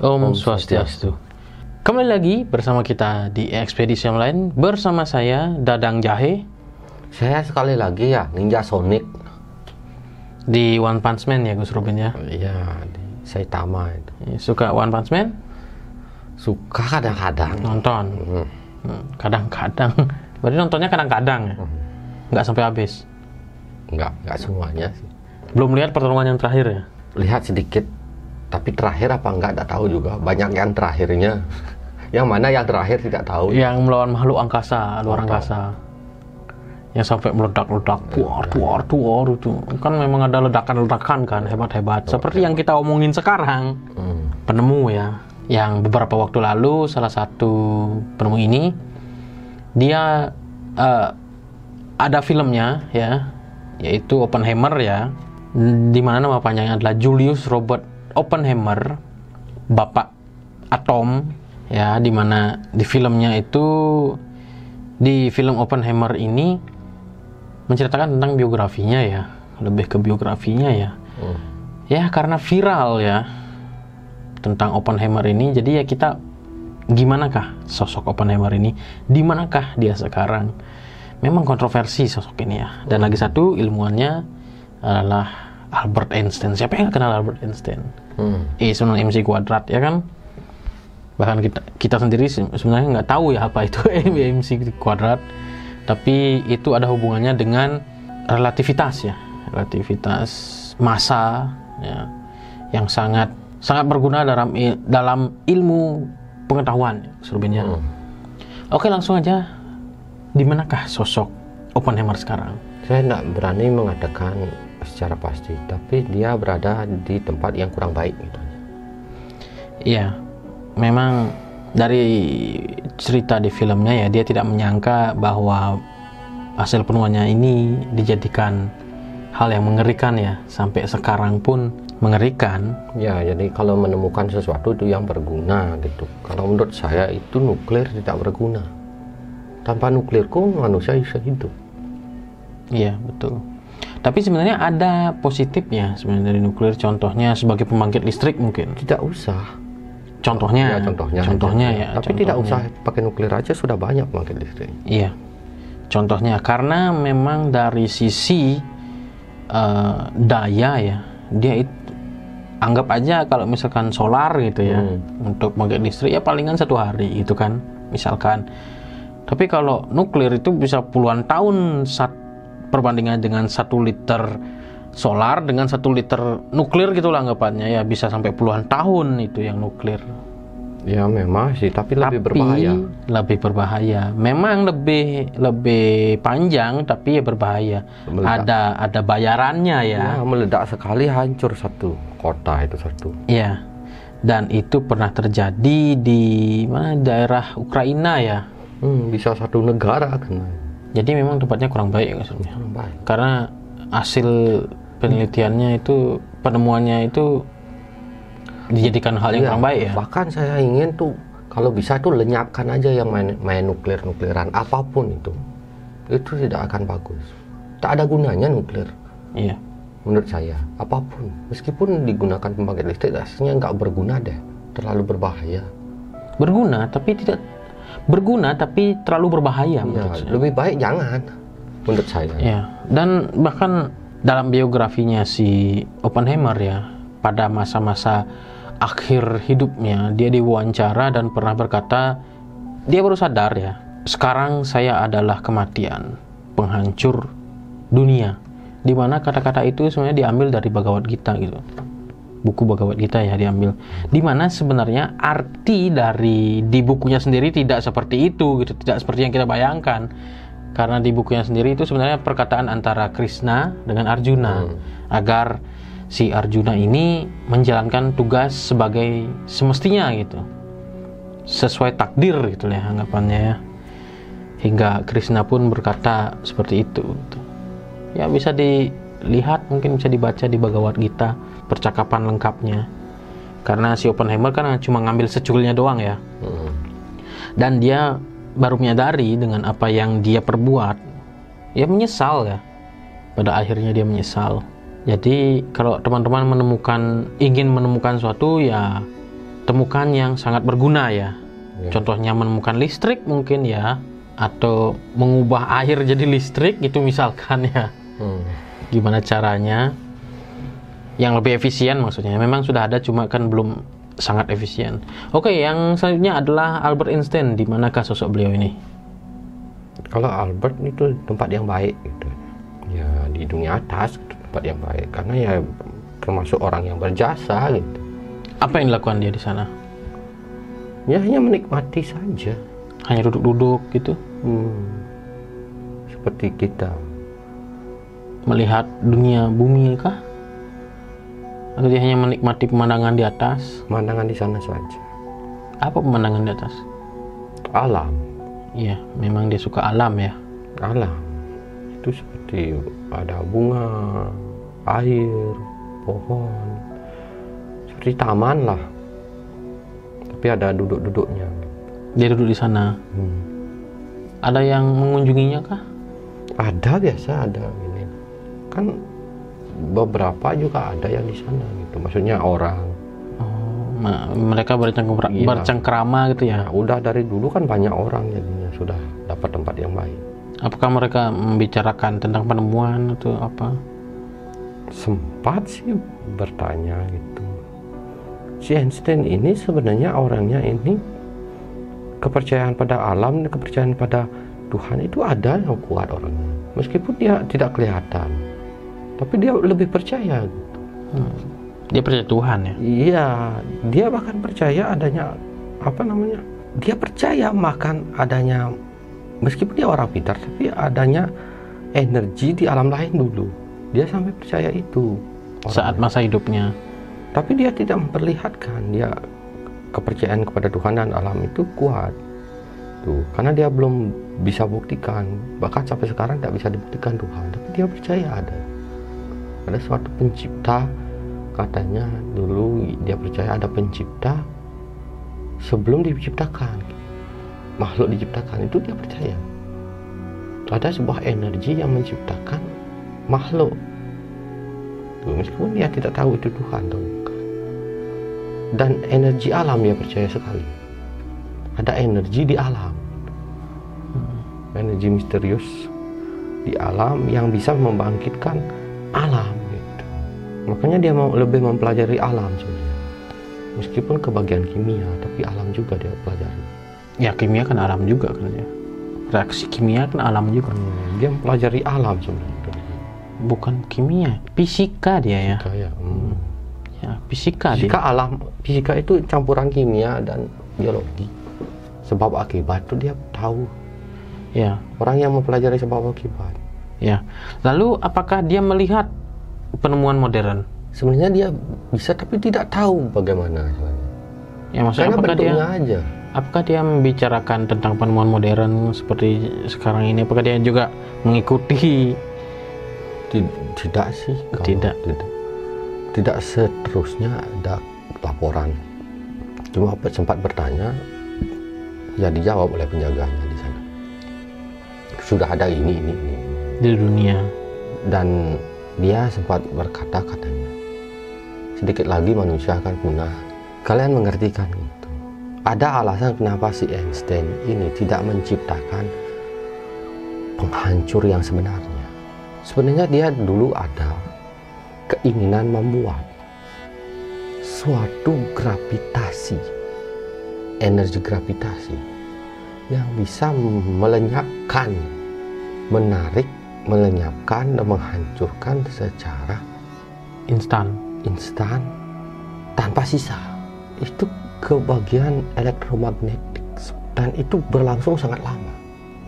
Om Swastiastu. Kembali lagi bersama kita di ekspedisi yang lain. Bersama saya Dadang Jahe. Saya sekali lagi ya Ninja Sonic Di One Punch Man ya Gus Robin ya. Iya, di Saitama itu. Suka One Punch Man? Suka kadang-kadang. Nonton. Kadang-kadang. Berarti nontonnya kadang-kadang ya? Nggak sampai habis? Enggak semuanya sih. Belum lihat pertarungan yang terakhir ya? Lihat sedikit. Tapi terakhir apa enggak tahu juga. Banyak yang terakhirnya. Yang mana yang terakhir tidak tahu. Yang melawan makhluk angkasa, luar angkasa. Yang sampai meledak-ledak, tuar itu. Kan memang ada ledakan-ledakan kan, hebat-hebat. Seperti yang kita omongin sekarang. Penemu ya. Yang beberapa waktu lalu, salah satu penemu ini, dia ada filmnya ya, yaitu Oppenheimer ya. Dimana nama panjangnya adalah Julius Robert Oppenheimer, Bapak Atom ya. Dimana di filmnya itu, di film Oppenheimer ini menceritakan tentang biografinya ya, lebih ke biografinya ya. Ya karena viral ya tentang Oppenheimer ini, jadi ya kita gimanakah sosok Oppenheimer ini, dimanakah dia sekarang. Memang kontroversi sosok ini ya. Dan lagi satu, ilmuannya adalah Albert Einstein. Siapa yang kenal Albert Einstein? E sama MC kuadrat ya kan. Bahkan kita sendiri sebenarnya nggak tahu ya apa itu MC kuadrat. Tapi itu ada hubungannya dengan relativitas ya, relativitas massa ya, yang sangat berguna dalam ilmu pengetahuan sebenarnya. Oke, langsung aja. Di manakah sosok Oppenheimer sekarang? Saya tidak berani mengatakan secara pasti, tapi dia berada di tempat yang kurang baik gitu. Iya, memang dari cerita di filmnya ya, dia tidak menyangka bahwa hasil penemuannya ini dijadikan hal yang mengerikan ya, sampai sekarang pun mengerikan. Ya, jadi kalau menemukan sesuatu itu yang berguna gitu. Kalau menurut saya itu nuklir tidak berguna. Tanpa nuklir pun manusia bisa hidup. Iya, betul. Tapi sebenarnya ada positifnya sebenarnya dari nuklir. Contohnya sebagai pembangkit listrik mungkin. Tidak usah. Contohnya ya. Tapi tidak usah pakai nuklir aja, sudah banyak pembangkit listrik. Iya. Contohnya karena memang dari sisi daya ya, dia itu anggap aja kalau misalkan solar gitu ya, untuk pembangkit listrik ya palingan 1 hari gitu kan, misalkan. Tapi kalau nuklir itu bisa puluhan tahun perbandingan dengan 1 liter solar dengan 1 liter nuklir gitulah anggapannya ya, bisa sampai puluhan tahun itu yang nuklir. Ya memang sih, tapi lebih berbahaya. Lebih berbahaya. Memang lebih panjang tapi ya berbahaya. Ada bayarannya ya. Meledak sekali hancur satu kota itu satu. Iya. Dan itu pernah terjadi di mana, daerah Ukraina ya. Bisa satu negara kan. Jadi memang tempatnya kurang baik ya sebenarnya. Karena hasil penelitiannya itu, penemuannya itu dijadikan hal yang kurang baik ya. Bahkan saya ingin tuh kalau bisa tuh lenyapkan aja yang main nukliran apapun itu tidak akan bagus. Tak ada gunanya nuklir. Iya. Menurut saya apapun, meskipun digunakan pembangkit listrik, rasanya nggak berguna deh, terlalu berbahaya. Berguna tapi terlalu berbahaya. Ya, lebih baik jangan, menurut saya. Ya, dan bahkan dalam biografinya si Oppenheimer ya, pada masa-masa akhir hidupnya, dia diwawancara dan pernah berkata, dia baru sadar ya, sekarang saya adalah kematian, penghancur dunia. Dimana kata-kata itu sebenarnya diambil dari Bhagavad Gita gitu. Buku Bhagavad Gita ya diambil. Dimana sebenarnya arti di bukunya sendiri tidak seperti itu gitu, tidak seperti yang kita bayangkan. Karena di bukunya sendiri itu sebenarnya perkataan antara Krishna dengan Arjuna, agar si Arjuna ini menjalankan tugas sebagai semestinya gitu, sesuai takdir gitu ya anggapannya ya. Hingga Krishna pun berkata seperti itu gitu. Ya bisa dilihat, mungkin bisa dibaca di Bhagavad Gita percakapan lengkapnya. Karena si Oppenheimer kan cuma ngambil seculnya doang ya. Dan dia baru menyadari dengan apa yang dia perbuat. Ya menyesal ya. Pada akhirnya dia menyesal. Jadi kalau teman-teman ingin menemukan suatu ya temukan yang sangat berguna ya. Contohnya menemukan listrik mungkin ya, atau mengubah air jadi listrik gitu misalkan ya. Gimana caranya yang lebih efisien maksudnya. Memang sudah ada, cuma kan belum sangat efisien. Oke, yang selanjutnya adalah Albert Einstein. Di manakah sosok beliau ini? Kalau Albert itu tempat yang baik gitu. Ya di dunia atas tempat yang baik, karena ya termasuk orang yang berjasa gitu. Apa yang dilakukan dia di sana? Ya hanya menikmati saja. Hanya duduk-duduk gitu? Seperti kita. Melihat dunia bumi kah? Atau dia hanya menikmati pemandangan di atas? Pemandangan di sana saja. Apa pemandangan di atas? Alam. Iya, memang dia suka alam ya. Alam. Itu seperti ada bunga, air, pohon. Seperti taman lah. Tapi ada duduk-duduknya. Dia duduk di sana. Ada yang mengunjunginya kah? Ada, biasa ada ini. Kan beberapa juga ada yang di sana gitu. Maksudnya orang. Mereka bercengkrama gitu ya. Nah, udah dari dulu kan banyak orang jadinya sudah dapat tempat yang baik. Apakah mereka membicarakan tentang penemuan atau apa? Sempat sih bertanya gitu. Si Einstein ini sebenarnya orangnya ini kepercayaan pada alam dan kepercayaan pada Tuhan itu ada yang kuat orangnya. Meskipun dia tidak kelihatan, tapi dia lebih percaya gitu. Dia percaya Tuhan ya? Iya, dia bahkan percaya adanya dia percaya makan adanya, meskipun dia orang pintar, tapi adanya energi di alam lain dulu. Dia sampai percaya itu orangnya. Saat masa hidupnya. Tapi dia tidak memperlihatkan. Dia kepercayaan kepada Tuhan dan alam itu kuat tuh, karena dia belum bisa buktikan, bahkan sampai sekarang tidak bisa dibuktikan Tuhan, tapi dia percaya ada suatu pencipta. Katanya dulu dia percaya ada pencipta sebelum diciptakan makhluk diciptakan, itu dia percaya ada sebuah energi yang menciptakan makhluk tuh, meskipun dia tidak tahu itu Tuhan atau bukan. Dan energi alam dia percaya sekali, ada energi di alam, energi misterius di alam yang bisa membangkitkan alam gitu. Makanya dia mau lebih mempelajari alam sebenarnya, meskipun kebagian kimia, tapi alam juga dia pelajari. Ya kimia kan alam juga kan ya, reaksi kimia kan alam juga. Dia mempelajari alam sebenarnya. Bukan kimia, fisika dia ya. Fisika, ya. Ya, fisika alam. Fisika itu campuran kimia dan biologi. Sebab akibat itu dia tahu. Ya. Orang yang mempelajari sebab akibat. Ya. Lalu apakah dia melihat penemuan modern? Sebenarnya dia bisa, tapi tidak tahu bagaimana. Ya, maksudnya karena bentuknya aja. Apakah dia membicarakan tentang penemuan modern seperti sekarang ini? Apakah dia juga mengikuti? Tidak sih. Tidak seterusnya ada laporan. Cuma sempat bertanya, ya dijawab oleh penjaganya di sana. Sudah ada ini di dunia. Dan dia sempat berkata katanya, sedikit lagi manusia akan punah. Kalian mengerti kan itu? Ada alasan kenapa si Einstein ini tidak menciptakan penghancur yang sebenarnya. Sebenarnya dia dulu ada keinginan membuat suatu gravitasi, energi gravitasi yang bisa melenyapkan, menarik, melenyapkan dan menghancurkan secara instan tanpa sisa. Itu kebagian elektromagnetik, dan itu berlangsung sangat lama.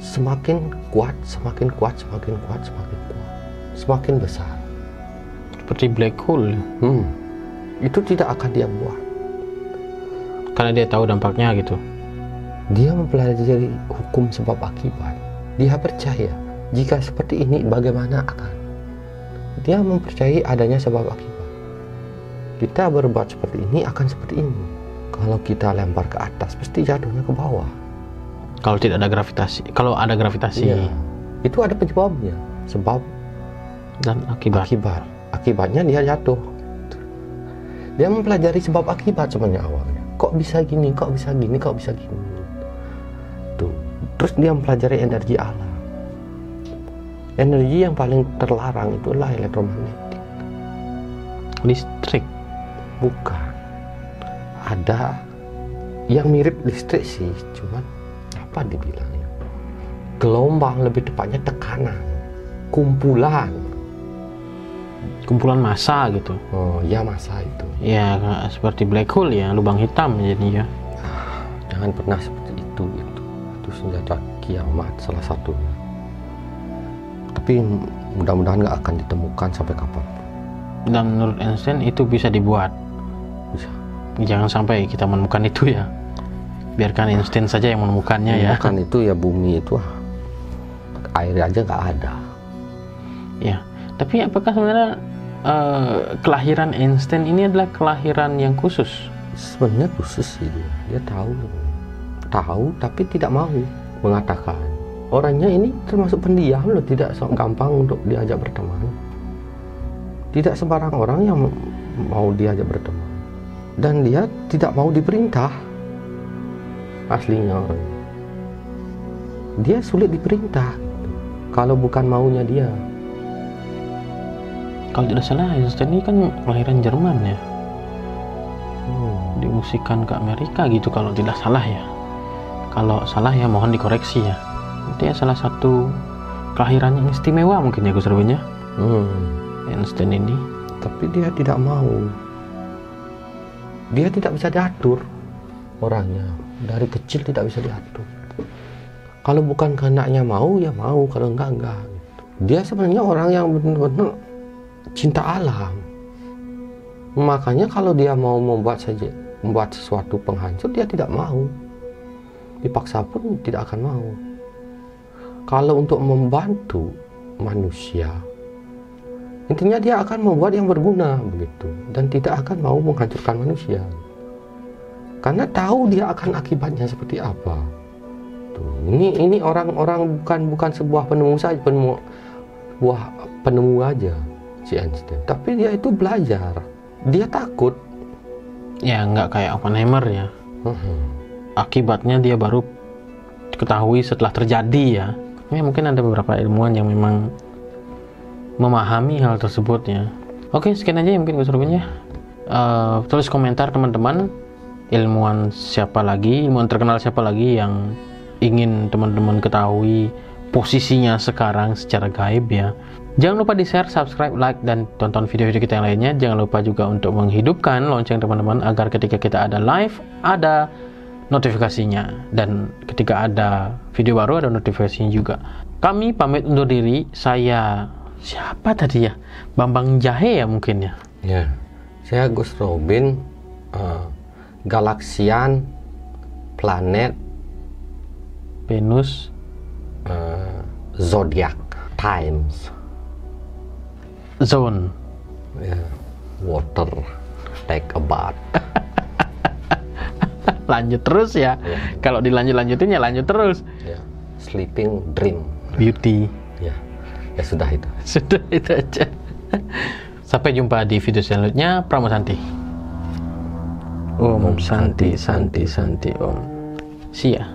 Semakin kuat, semakin kuat, semakin kuat, semakin kuat, semakin besar. Seperti black hole. Itu tidak akan dia buat karena dia tahu dampaknya gitu. Dia mempelajari hukum sebab akibat. Dia percaya jika seperti ini bagaimana akan. Dia mempercayai adanya sebab akibat. Kita berbuat seperti ini akan seperti ini. Kalau kita lempar ke atas pasti jatuhnya ke bawah. Kalau tidak ada gravitasi. Kalau ada gravitasi, iya, itu ada penyebabnya, sebab dan akibat. Akibatnya dia jatuh. Dia mempelajari sebab akibat sebenarnya awalnya. kok bisa gini, kok bisa gini, kok bisa gini. Tuh. Terus dia mempelajari energi alam. Energi yang paling terlarang itulah elektromagnetik. Listrik? Bukan. Ada yang mirip listrik sih, cuman apa dibilangnya? Gelombang, lebih tepatnya tekanan, kumpulan massa gitu. Oh ya, massa itu ya seperti black hole ya, lubang hitam jadinya. Jangan pernah seperti itu senjata kiamat salah satunya, tapi mudah-mudahan nggak akan ditemukan sampai kapan. Dan menurut Einstein itu bisa dibuat. Bisa. Jangan sampai kita menemukan itu ya, biarkan Einstein saja yang menemukannya ya. Kan itu ya, bumi itu air aja nggak ada ya. Tapi apakah sebenarnya kelahiran Einstein ini adalah kelahiran yang khusus? Sebenarnya khusus sih, dia tahu tapi tidak mau mengatakan. Orangnya ini termasuk pendiam loh, tidak gampang untuk diajak berteman. Tidak sembarang orang yang mau diajak berteman, dan dia tidak mau diperintah. Aslinya orang dia sulit diperintah kalau bukan maunya dia. Kalau tidak salah, Einstein ini kan kelahiran Jerman ya. Diungsikan ke Amerika gitu kalau tidak salah ya. Kalau salah ya mohon dikoreksi ya. Itu ya salah satu kelahiran yang istimewa mungkin ya Gus Robin ya. Einstein ini. Tapi dia tidak mau. Dia tidak bisa diatur orangnya. Dari kecil tidak bisa diatur. Kalau bukan kehendaknya mau ya mau, kalau enggak. Dia sebenarnya orang yang benar-benar cinta alam. Makanya kalau dia mau membuat sesuatu penghancur, dia tidak mau. Dipaksa pun tidak akan mau. Kalau untuk membantu manusia, intinya dia akan membuat yang berguna begitu, dan tidak akan mau menghancurkan manusia. Karena tahu dia akan akibatnya seperti apa. Tuh, ini orang-orang bukan sebuah penemu saja, sebuah penemu aja. Si Einstein, tapi dia itu belajar, dia takut ya, nggak kayak Oppenheimer ya. Akibatnya dia baru ketahui setelah terjadi ya. Mungkin ada beberapa ilmuwan yang memang memahami hal tersebut ya. Oke, sekian aja ya mungkin Gus Robin ya. Tulis komentar teman-teman, ilmuwan terkenal siapa lagi yang ingin teman-teman ketahui posisinya sekarang secara gaib ya. Jangan lupa di-share, subscribe, like, dan tonton video-video kita yang lainnya. Jangan lupa juga untuk menghidupkan lonceng teman-teman agar ketika kita ada live, ada notifikasinya. Dan ketika ada video baru, ada notifikasinya juga. Kami pamit undur diri. Saya, siapa tadi ya? Bambang Jahe ya mungkin ya? Ya, saya Gus Robin, Galaksian, Planet, Venus, Zodiac, Times, Zone, Water, Take a bath. Lanjut terus ya. Kalau dilanjutin ya lanjut terus. Sleeping, Dream, Beauty. Ya sudah itu. Sudah itu aja. Sampai jumpa di video selanjutnya. Pramo Santi. Om Santi Santi Santi Om. See ya.